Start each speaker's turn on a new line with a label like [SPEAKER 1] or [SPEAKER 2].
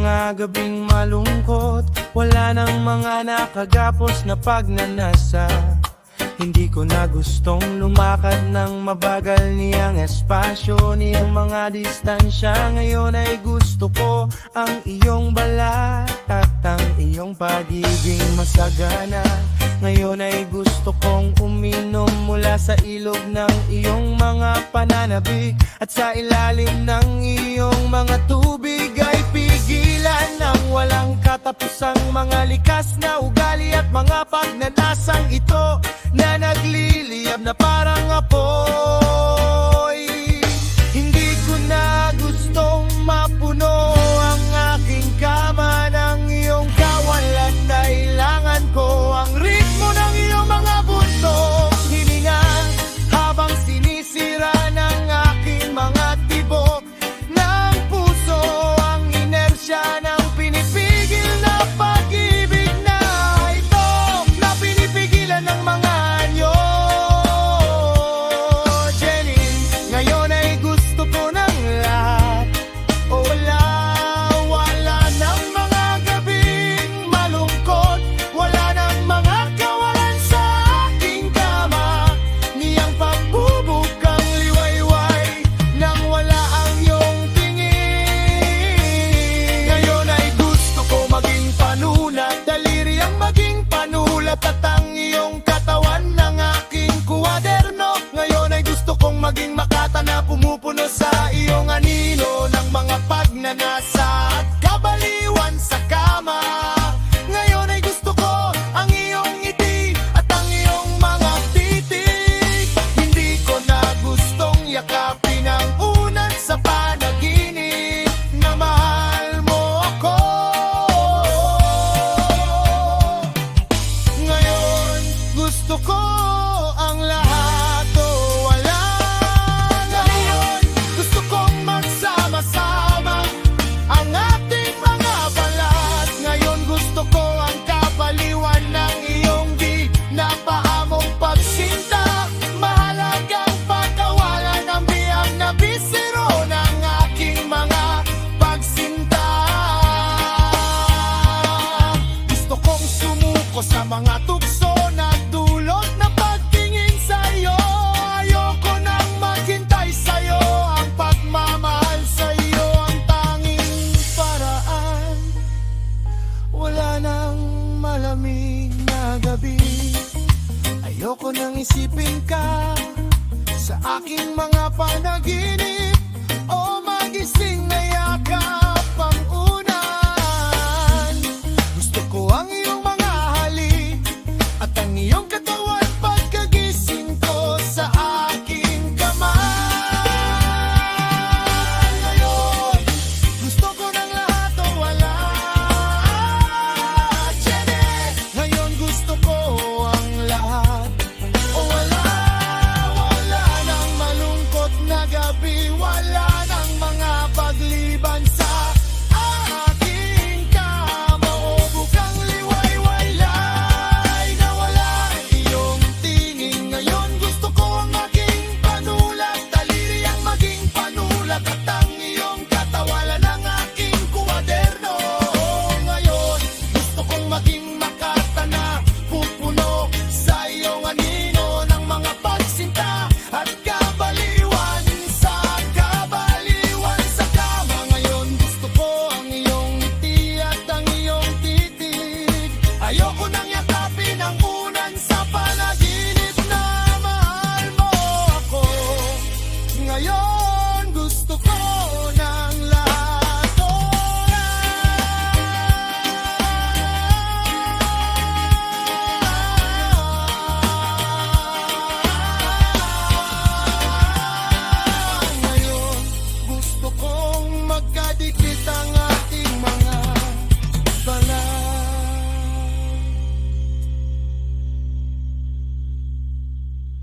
[SPEAKER 1] mga gabing malungkot, wala nang mga nakagapos na pagnanasa. Hindi ko na gustong lumakad ng mabagal niyang espasyo, niyang mga distansya. Ngayon ay gusto ko ang iyong balat at ang iyong pagiging masagana. Ngayon ay gusto kong uminom mula sa ilog ng iyong mga pananabik, at sa ilalim ng iyong mga tubig ay pigilan ng walang katapusang mga likas na ugali at mga pagnanasang ito na nagliliyab na parang apoy. Hindi ko na gustong mapuno ang aking kama ng iyong kawalan. Kailangan ko ang ritmo ng iyong mga buntong hininga habang sinisira ng aking mga tibok ng puso ang inersya ng pinipigil na pag-ibig na ito, na pinipigilan ng mga anyo. Jenny, ngayon ay gusto ko ng lahat. O wala ng mga gabing malungkot, wala ng mga kawalan sa aking kama, niyang pagbubukang liwayway nang wala ang iyong tingin. Ngayon ay gusto ko maging panulat, daliri ang maging panulat, at ang iyong katawan ng aking kuwaderno. Ngayon ay gusto kong maging makata na pumupuno sa iyong anino ng mga pagnanasa at kabaliwan sa kama. Ngayon ay gusto ko ang iyong ngiti at ang iyong mga titig. Hindi ko na gustong yakapin ang unat sa panaginip na mahal mo ako. Ngayon gusto ko ang lahat o wala. Ngayon gusto kong magsama-sama ang ating mga balat. Ngayon gusto ko ang kapaliwan ng iyong di napaamong pagsinta. Mahalagang pagkawalan ang biyang na bisiro ng aking mga pagsinta. Gusto kong sumuko sa mga tukso na dulot na pagtingin sa'yo. Ayoko nang maghintay sa'yo, ang pagmamahal sa'yo ang tanging paraan. Wala nang malamig na gabi, ayoko nang isipin ka sa aking mga panaginip.